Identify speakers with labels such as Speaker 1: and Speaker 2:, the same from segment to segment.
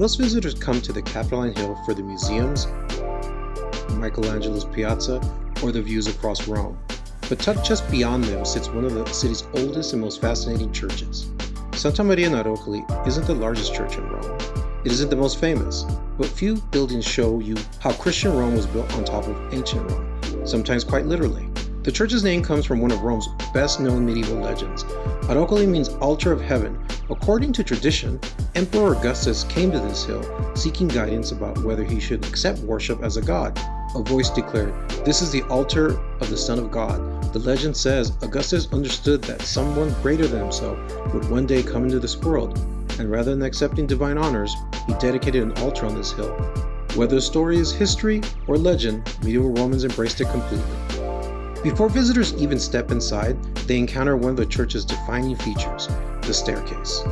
Speaker 1: Most visitors come to the Capitoline Hill for the museums, Michelangelo's Piazza, or the views across Rome. But tucked just beyond them sits one of the city's oldest and most fascinating churches. Santa Maria in Aracoeli isn't the largest church in Rome. It isn't the most famous, but few buildings show you how Christian Rome was built on top of ancient Rome, sometimes quite literally. The church's name comes from one of Rome's best-known medieval legends. Aracoeli means altar of heaven. According to tradition, Emperor Augustus came to this hill seeking guidance about whether he should accept worship as a god. A voice declared, "This is the altar of the Son of God." The legend says Augustus understood that someone greater than himself would one day come into this world, and rather than accepting divine honors, he dedicated an altar on this hill. Whether the story is history or legend, medieval Romans embraced it completely. Before visitors even step inside, they encounter one of the church's defining features, the staircase.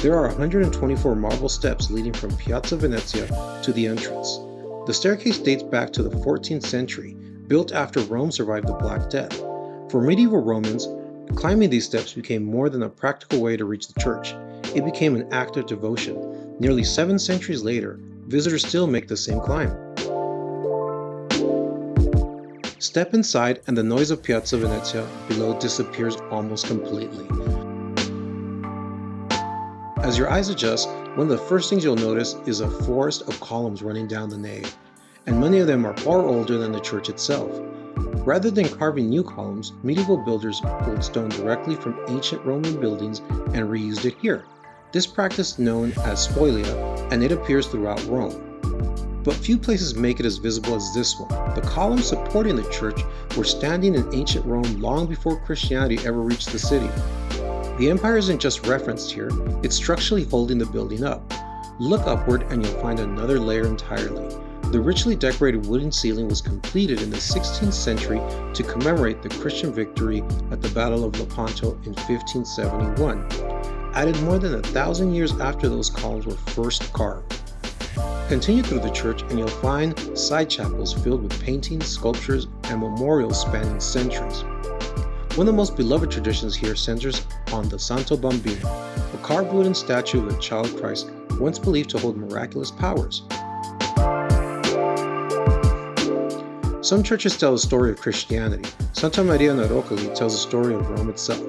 Speaker 1: There are 124 marble steps leading from Piazza Venezia to the entrance. The staircase dates back to the 14th century, built after Rome survived the Black Death. For medieval Romans, climbing these steps became more than a practical way to reach the church. It became an act of devotion. Nearly 7 centuries later, visitors still make the same climb. Step inside and the noise of Piazza Venezia below disappears almost completely. As your eyes adjust, one of the first things you'll notice is a forest of columns running down the nave, and many of them are far older than the church itself. Rather than carving new columns, medieval builders pulled stone directly from ancient Roman buildings and reused it here. This practice is known as spolia, and it appears throughout Rome. But few places make it as visible as this one. The columns supporting the church were standing in ancient Rome long before Christianity ever reached the city. The empire isn't just referenced here, it's structurally holding the building up. Look upward and you'll find another layer entirely. The richly decorated wooden ceiling was completed in the 16th century to commemorate the Christian victory at the Battle of Lepanto in 1571, added more than 1,000 years after those columns were first carved. Continue through the church and you'll find side chapels filled with paintings, sculptures, and memorials spanning centuries. One of the most beloved traditions here centers on the Santo Bambino, a carved wooden statue of the child Christ once believed to hold miraculous powers. Some churches tell the story of Christianity. Santa Maria in Aracoeli tells the story of Rome itself,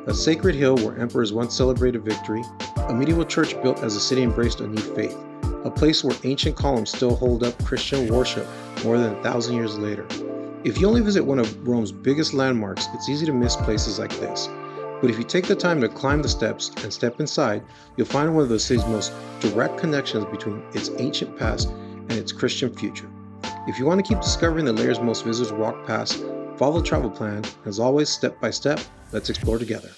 Speaker 1: a sacred hill where emperors once celebrated victory, a medieval church built as the city embraced a new faith, a place where ancient columns still hold up Christian worship more than 1,000 years later. If you only visit one of Rome's biggest landmarks, it's easy to miss places like this. But if you take the time to climb the steps and step inside, you'll find one of the city's most direct connections between its ancient past and its Christian future. If you want to keep discovering the layers most visitors walk past, follow the travel plan. As always, step by step, let's explore together.